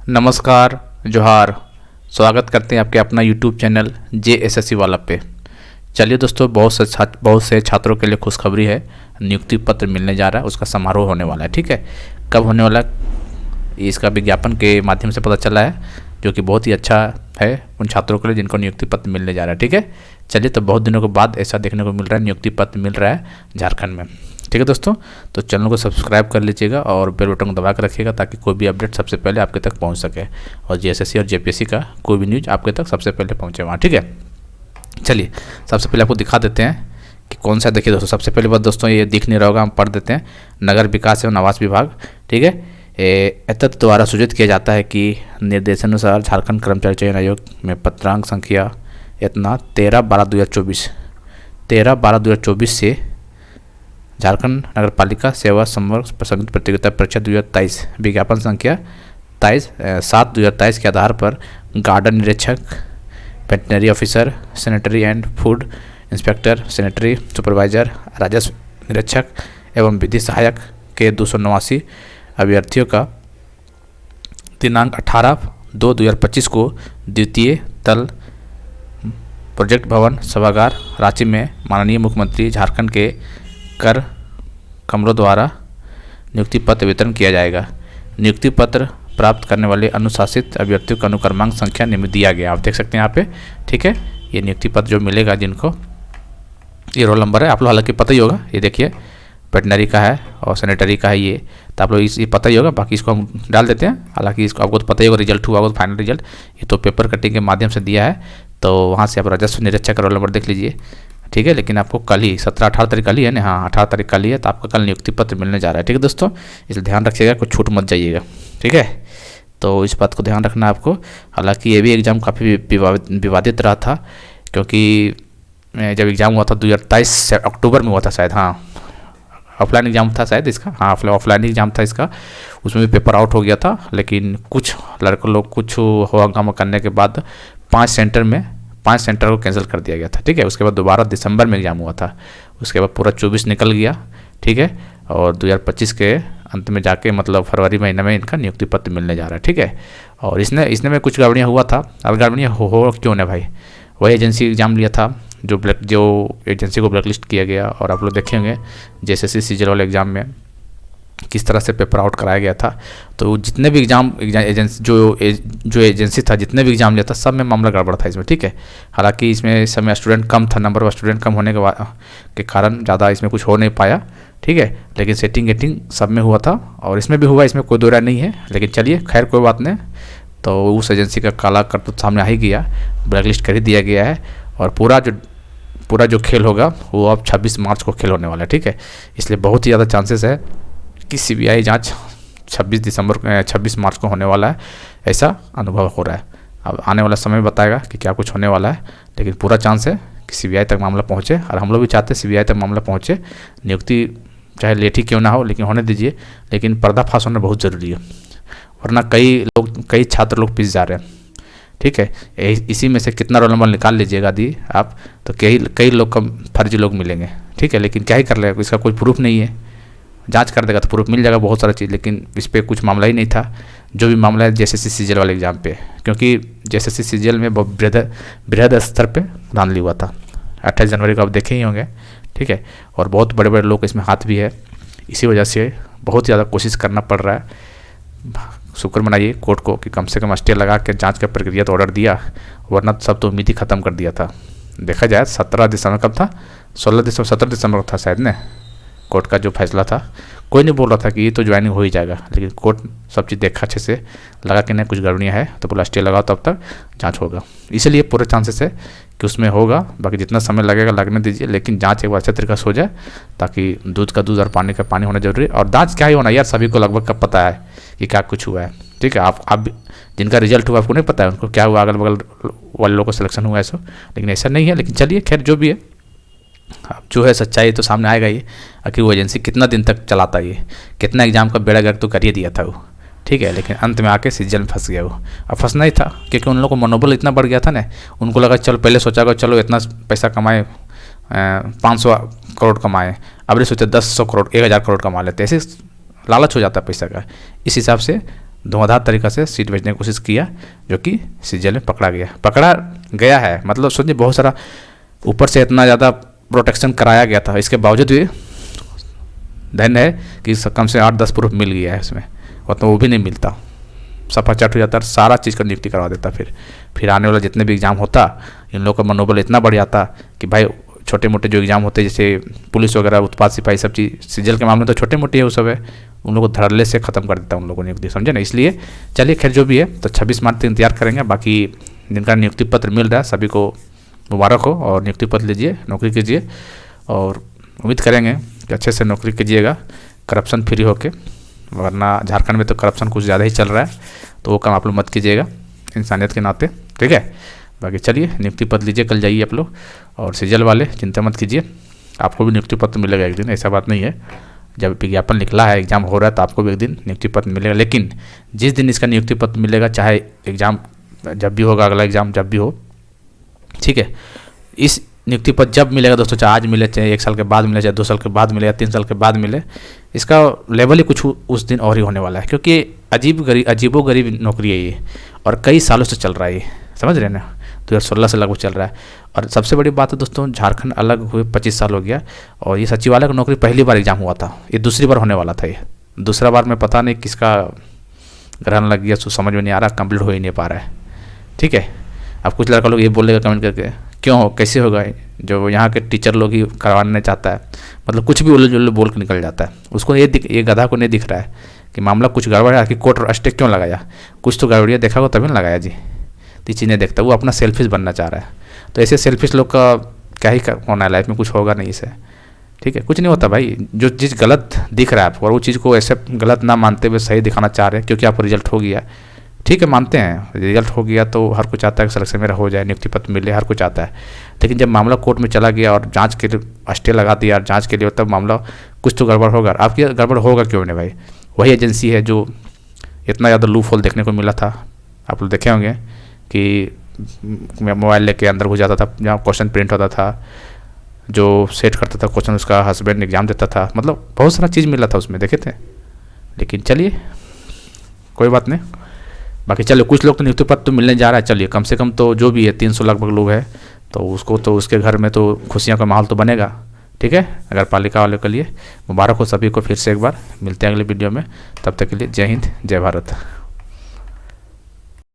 नमस्कार, जोहार। स्वागत करते हैं आपके अपना यूट्यूब चैनल JSSC वाला पे। चलिए दोस्तों, बहुत से छात्रों के लिए खुशखबरी है। नियुक्ति पत्र मिलने जा रहा है, उसका समारोह होने वाला है। ठीक है, कब होने वाला है इसका विज्ञापन के माध्यम से पता चला है, जो कि बहुत ही अच्छा है उन छात्रों के लिए जिनको नियुक्ति पत्र मिलने जा रहा है। ठीक है, चलिए, तो बहुत दिनों के बाद ऐसा देखने को मिल रहा है, नियुक्ति पत्र मिल रहा है झारखंड में। ठीक है दोस्तों, तो चैनल को सब्सक्राइब कर लीजिएगा और बेल बटन को दबा कर रखिएगा ताकि कोई भी अपडेट सबसे पहले आपके तक पहुंच सके और JSSC और JPSC का कोई भी न्यूज़ आपके तक सबसे पहले पहुंचे वहाँ। ठीक है, चलिए सबसे पहले आपको दिखा देते हैं कि कौन सा। देखिए दोस्तों, सबसे पहले बात दोस्तों, ये दिख नहीं रहा होगा, हम पढ़ देते हैं। नगर विकास एवं आवास विभाग। ठीक है, एतत् द्वारा सूचित किया जाता है कि निर्देशानुसार झारखंड कर्मचारी चयन आयोग में पत्रांक संख्या इतना 13/12/2024 से झारखंड नगर पालिका सेवा संवर्ग संयुक्त प्रतियोगिता परीक्षा 2023 विज्ञापन संख्या 7/2023 के आधार पर गार्डन निरीक्षक, veterinary officer, sanitary and food inspector, sanitary supervisor, राजस्व निरीक्षक एवं विधि सहायक के 289 अभ्यर्थियों का दिनांक 18/2/2025 को द्वितीय तल प्रोजेक्ट भवन सभागार रांची में माननीय मुख्यमंत्री झारखंड के कर कमरों द्वारा नियुक्ति पत्र वितरण किया जाएगा। नियुक्ति पत्र प्राप्त करने वाले अनुशासित अभ्यर्थियों का अनुक्रमांक संख्या निम्न दिया गया, आप देख सकते हैं यहाँ पे। ठीक है, ये नियुक्ति पत्र जो मिलेगा जिनको, ये रोल नंबर है, आप लोग हालांकि पता ही होगा। ये देखिए, वेटनरी का है और सैनिटरी का है, ये तो आप लोग ये पता ही होगा। बाकी इसको हम डाल देते हैं, हालांकि इसको आपको तो पता ही होगा, रिजल्ट हुआ होगा तो फाइनल रिजल्ट ये तो पेपर कटिंग के माध्यम से दिया है, तो वहाँ से आप राजस्व निरीक्षक का रोल नंबर देख लीजिए। ठीक है, लेकिन आपको कल ही 17-18 तारीख कल ही है ना, हाँ 18 तारीख कल ही है, तो आपका कल नियुक्ति पत्र मिलने जा रहा है। ठीक है दोस्तों, इसलिए ध्यान रखिएगा, कुछ छूट मत जाइएगा। ठीक है, तो इस बात को ध्यान रखना है आपको। हालांकि ये भी एग्ज़ाम काफ़ी विवादित रहा था, क्योंकि जब एग्ज़ाम हुआ था 2023 अक्टूबर में हुआ था शायद, हाँ ऑफलाइन एग्ज़ाम था शायद इसका, हाँ ऑफलाइन एग्ज़ाम था इसका, उसमें भी पेपर आउट हो गया था। लेकिन कुछ लड़के लोग कुछ हो हंगामा करने के बाद 5 सेंटर को कैंसिल कर दिया गया था। ठीक है, उसके बाद दोबारा दिसंबर में एग्ज़ाम हुआ था, उसके बाद पूरा 24 निकल गया। ठीक है, और 2025 के अंत में जाके मतलब फरवरी महीने में इनका नियुक्ति पत्र मिलने जा रहा है। ठीक है, और इसने में कुछ गड़बड़ियाँ हुआ था। अब गड़बड़ियाँ हो क्यों ना भाई, वही एजेंसी एग्ज़ाम लिया था जो एजेंसी को ब्लैकलिस्ट किया गया। और आप लोग देखेंगे JSSC CGL वाले एग्ज़ाम में किस तरह से पेपर आउट कराया गया था। तो जितने भी एग्ज़ाम एजेंसी जो एजेंसी था, जितने भी एग्ज़ाम लिया था, सब में मामला गड़बड़ था इसमें। ठीक है, हालांकि इसमें इस समय स्टूडेंट कम था, नंबर ऑफ स्टूडेंट कम होने के कारण ज़्यादा इसमें कुछ हो नहीं पाया। ठीक है, लेकिन सेटिंग सब में हुआ था और इसमें भी हुआ, इसमें कोई दो राय नहीं है। लेकिन चलिए खैर कोई बात नहीं, तो उस एजेंसी का काला करतूत सामने आ ही गया, ब्लैकलिस्ट कर ही दिया गया है। और पूरा जो खेल होगा वो अब 26 मार्च को खेल होने वाला है। ठीक है, इसलिए बहुत ही ज़्यादा चांसेस है कि CBI जांच 26 मार्च को होने वाला है, ऐसा अनुभव हो रहा है। अब आने वाला समय बताएगा कि क्या कुछ होने वाला है, लेकिन पूरा चांस है कि CBI तक मामला पहुंचे। और हम लोग भी चाहते हैं CBI तक मामला पहुंचे, नियुक्ति चाहे लेट ही क्यों ना हो, लेकिन होने दीजिए। लेकिन पर्दाफाश होना बहुत ज़रूरी है, वरना कई छात्र लोग पिस जा रहे हैं। ठीक है, इसी में से कितना रोल नंबर निकाल लीजिएगा दी आप, तो कई लोग का फर्जी लोग मिलेंगे। ठीक है, लेकिन क्या ही कर लेगा, इसका कोई प्रूफ नहीं है। जांच कर देगा तो प्रूफ मिल जाएगा बहुत सारा चीज़, लेकिन इस पर कुछ मामला ही नहीं था। जो भी मामला है JSSC CGL वाले एग्ज़ाम पे, क्योंकि JSSC CGL में बहुत बृहद स्तर पे धांधली हुआ था। 28 जनवरी को आप देखे ही होंगे। ठीक है, और बहुत बड़े बड़े लोग इसमें हाथ भी है, इसी वजह से बहुत ज़्यादा कोशिश करना पड़ रहा है। शुक्र मनाइए कोर्ट को कि कम से कम स्टे लगा के जांच का प्रक्रिया तो ऑर्डर दिया, वरना सब तो उम्मीद ही ख़त्म कर दिया था। देखा जाए 17 दिसंबर कब था, 17 दिसंबर को था शायद ने कोर्ट का जो फैसला था। कोई नहीं बोल रहा था कि ये तो ज्वाइनिंग हो ही जाएगा, लेकिन कोर्ट सब चीज़ देखा अच्छे से, लगा कि नहीं कुछ गड़बड़ियाँ है, तो बोला स्टे लगाओ तब तक जांच होगा। इसलिए पूरे चांसेस है कि उसमें होगा। बाकी जितना समय लगेगा लगने दीजिए, लेकिन जांच एक बार अच्छे तरीके से हो जाए, ताकि दूध का दूध और पानी का पानी होना जरूरी है। और जांच क्या ही होना यार, सभी को लगभग कब पता है कि क्या कुछ हुआ है। ठीक है, आप जिनका रिजल्ट हुआ आपको नहीं पता है उनको क्या हुआ, अगल बगल वाले लोगों को सिलेक्शन हुआ ऐसा, लेकिन ऐसा नहीं है। लेकिन चलिए खैर जो भी है, अब जो है सच्चाई तो सामने आएगा ही, आखिर वो एजेंसी कितना दिन तक चलाता है, ये कितना एग्जाम का बेड़ा गर्क तो कर ही दिया था वो। ठीक है, लेकिन अंत में आके CGL में फंस गया वो। अब फंसना ही था, क्योंकि उन लोगों को मनोबल इतना बढ़ गया था ना, उनको लगा चलो, पहले सोचा कि चलो इतना पैसा कमाए, 500 करोड़ कमाए, अब नहीं सोचा 10 करोड़ 1000 करोड़ कमा लेते, ऐसे लालच हो जाता है पैसा का। इस हिसाब से धुआंधार तरीक़ा से सीट बेचने की कोशिश किया, जो कि सीजीएल में पकड़ा गया है। मतलब सोचिए, बहुत सारा ऊपर से इतना ज़्यादा प्रोटेक्शन कराया गया था, इसके बावजूद भी धन्य है कि कम से 8-10 प्रूफ मिल गया है इसमें, और तो वो भी नहीं मिलता, सफा चट हो जाता, सारा चीज़ का नियुक्ति करवा देता। फिर आने वाला जितने भी एग्ज़ाम होता, इन लोगों का मनोबल इतना बढ़ जाता कि भाई छोटे मोटे जो एग्ज़ाम होते जैसे पुलिस वगैरह, उत्पाद सिपाही, सब चीज़ सीजीएल के मामले तो छोटे मोटे है, वो सब है, उन लोगों को धड़ल्ले से ख़त्म कर देता उन लोगों ने नियुक्ति, समझे ना। इसलिए चलिए, खैर जो भी है, तो 26 मार्च तक इंतजार करेंगे। बाकी जिनका नियुक्ति पत्र मिल रहा है सभी को मुबारक हो, और नियुक्ति पत्र लीजिए, नौकरी कीजिए, और उम्मीद करेंगे कि अच्छे से नौकरी कीजिएगा, करप्शन फ्री होके, वरना झारखंड में तो करप्शन कुछ ज़्यादा ही चल रहा है, तो वो काम आप लोग मत कीजिएगा इंसानियत के नाते, ठीक है। बाकी चलिए, नियुक्ति पत्र लीजिए, कल जाइए आप लोग, और सीजीएल वाले चिंता मत कीजिए, आपको भी नियुक्ति पत्र मिलेगा एक दिन, ऐसा बात नहीं है। जब विज्ञापन निकला है, एग्ज़ाम हो रहा है, तो आपको भी एक दिन नियुक्ति पत्र मिलेगा। लेकिन जिस दिन इसका नियुक्ति पत्र मिलेगा, चाहे एग्ज़ाम जब भी होगा, अगला एग्ज़ाम जब भी हो, ठीक है, इस नियुक्ति पत्र जब मिलेगा दोस्तों, चाहे आज मिले, चाहे 1 साल के बाद मिले, चाहे 2 साल के बाद मिले, या 3 साल के बाद मिले, इसका लेवल ही कुछ उस दिन और ही होने वाला है, क्योंकि अजीबोगरीब नौकरी है ये, और कई सालों से चल रहा है ये, समझ रहे हैं ना, 2016 से लगभग चल रहा है। और सबसे बड़ी बात है दोस्तों, झारखंड अलग हुए 25 साल हो गया, और ये सचिवालय की नौकरी पहली बार एग्जाम हुआ था, ये दूसरी बार होने वाला था, ये दूसरा बार में पता नहीं किसका ग्रहण लग गया, तो समझ में नहीं आ रहा, कंप्लीट हो ही नहीं पा रहा है, ठीक है। अब कुछ लड़का लोग ये बोलेगा कमेंट करके, क्यों हो, कैसे होगा, जो यहाँ के टीचर लोग ही करवाने चाहता है, मतलब कुछ भी उल्लू उल्लू बोल के निकल जाता है, उसको ये गधा को नहीं दिख रहा है कि मामला कुछ गड़बड़ है, कि कोर्ट स्टे क्यों लगाया, कुछ तो गड़बड़िया देखा हो तभी ना लगाया जी, तो चीज़ नहीं देखता, वो अपना सेल्फिश बनना चाह रहा है। तो ऐसे सेल्फिश लोग का क्या ही होना है लाइफ में, कुछ होगा नहीं इससे, ठीक है, कुछ नहीं होता भाई। जो चीज़ गलत दिख रहा है आपको, और वो चीज़ को ऐसे गलत ना मानते हुए सही दिखाना चाह रहे हैं, क्योंकि आपको रिजल्ट हो गया, ठीक है, मानते हैं रिजल्ट हो गया, तो हर कोई चाहता है कि सिलेक्शन मेरा हो जाए, नियुक्ति पत्र मिले, हर कोई चाहता है। लेकिन जब मामला कोर्ट में चला गया और जांच के लिए स्टे लगा दिया, जांच के लिए, तब मामला कुछ तो गड़बड़ होगा। आपकी गड़बड़ होगा क्यों नहीं भाई, वही एजेंसी है जो इतना ज़्यादा लूप होल देखने को मिला था, आप लोग देखे होंगे कि मोबाइल लेके अंदर घुस जाता था, जहाँ क्वेश्चन प्रिंट होता था, जो सेट करता था क्वेश्चन उसका हस्बैंड एग्जाम देता था, मतलब बहुत सारा चीज़ मिला था उसमें, देखे थे। लेकिन चलिए, कोई बात नहीं। बाकी चलिए, कुछ लोग तो नियुक्ति पत्र तो मिलने जा रहा है, चलिए कम से कम तो जो भी है 300 लगभग लोग हैं, तो उसको तो उसके घर में तो खुशियों का माहौल तो बनेगा, ठीक है। अगर पालिका वाले के लिए मुबारक हो सभी को, फिर से एक बार मिलते हैं अगले वीडियो में, तब तक के लिए जय हिंद, जय भारत।